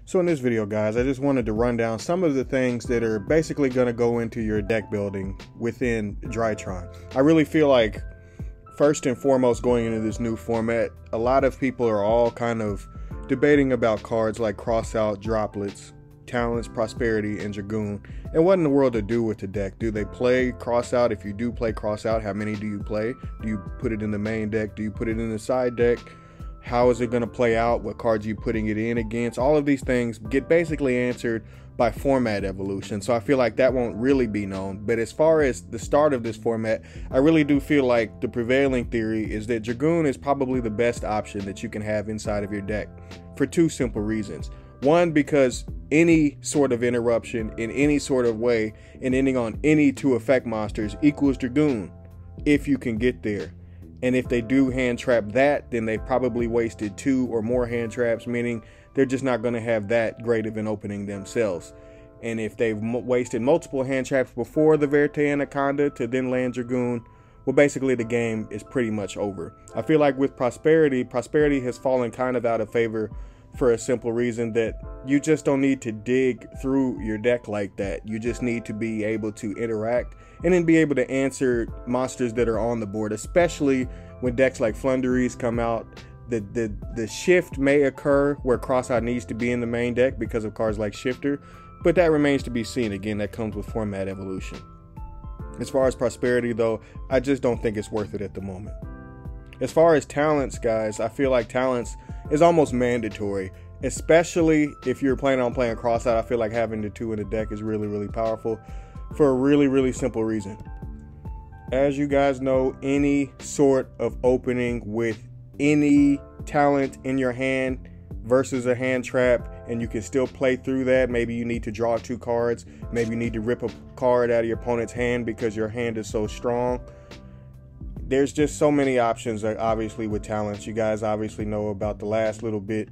So in this video, guys, I just wanted to run down some of the things that are basically going to go into your deck building within Drytron. I really feel like, first and foremost, going into this new format, a lot of people are all kind of debating about cards like CROSSOUT, DROPLETS, Talents, Prosperity, and Dragoon, and what in the world to do with the deck. Do they play CROSSOUT? If you do play CROSSOUT, how many do you play? Do you put it in the main deck? Do you put it in the side deck? How is it going to play out? What cards are you putting it in against? All of these things get basically answered by format evolution. So I feel like that won't really be known. But as far as the start of this format, I really do feel like the prevailing theory is that Dragoon is probably the best option that you can have inside of your deck for two simple reasons. One, because any sort of interruption in any sort of way and ending on any 2 effect monsters equals Dragoon if you can get there. And if they do hand trap that, then they probably wasted 2 or more hand traps, meaning they're just not going to have that great of an opening themselves. And if they've wasted multiple hand traps before the Verte Anaconda to then land Dragoon, well, basically the game is pretty much over. I feel like with Prosperity has fallen kind of out of favor for a simple reason that you just don't need to dig through your deck like that. You just need to be able to interact and then be able to answer monsters that are on the board, especially when decks like Flunderies come out. The shift may occur where CROSSOUT needs to be in the main deck because of cards like Shifter, but that remains to be seen. Again, that comes with format evolution. As far as Prosperity, though, I just don't think it's worth it at the moment. As far as Talents, guys, I feel like Talents is almost mandatory, especially if you're planning on playing CROSSOUT. I feel like having the 2 in the deck is really, really powerful for a really, really simple reason. As you guys know, any sort of opening with any talent in your hand versus a hand trap, and you can still play through that. Maybe you need to draw 2 cards. Maybe you need to rip a card out of your opponent's hand because your hand is so strong. There's just so many options, obviously, with talents. You guys obviously know about the last little bit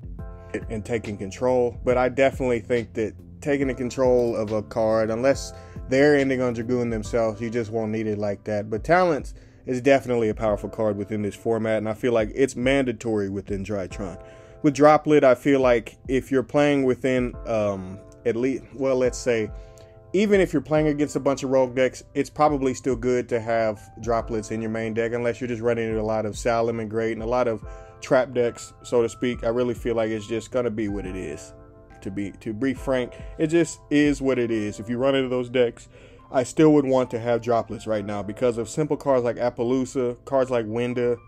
and taking control, but I definitely think that taking the control of a card, unless they're ending on Dragoon themselves, you just won't need it like that. But Talents is definitely a powerful card within this format, and I feel like it's mandatory within Drytron. With Droplet, I feel like if you're playing within at least, well, let's say, even if you're playing against a bunch of rogue decks, it's probably still good to have Droplets in your main deck, unless you're just running a lot of Salem and Great and a lot of trap decks, so to speak. I really feel like it's just gonna be what it is. To be frank, it just is what it is. If you run into those decks, I still would want to have Droplets right now because of simple cards like Appaloosa, cards like Winda,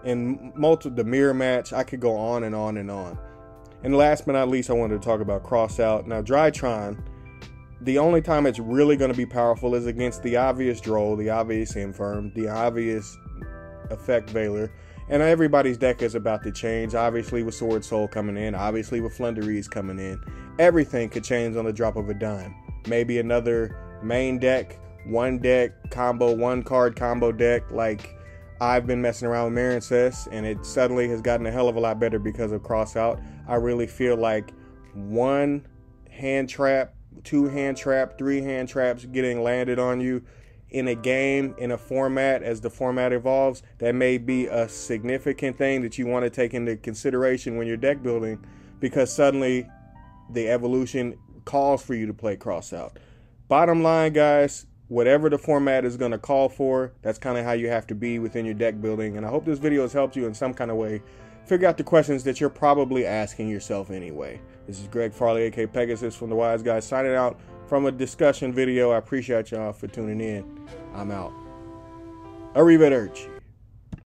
and the mirror match. I could go on and on and on. And last but not least, I wanted to talk about CROSSOUT. Now, Drytron, the only time it's really going to be powerful is against the obvious Droll, the obvious Infirm, the obvious Effect Veiler. And everybody's deck is about to change, obviously with Sword Soul coming in, obviously with Flunderies coming in. Everything could change on the drop of a dime. Maybe another main deck, one card combo deck like I've been messing around with Marincess, and it suddenly has gotten a hell of a lot better because of CROSSOUT. I really feel like 1 hand trap, 2 hand trap, 3 hand traps getting landed on you in a game, in a format, as the format evolves, that may be a significant thing that you want to take into consideration when you're deck building, because suddenly the evolution calls for you to play CROSSOUT. Bottom line, guys, whatever the format is going to call for, that's kind of how you have to be within your deck building. And I hope this video has helped you in some kind of way figure out the questions that you're probably asking yourself anyway. This is Greg Farley, aka Pegasus from The Wise Guy, signing out from a discussion video. I appreciate y'all for tuning in. I'm out. Arrivederci.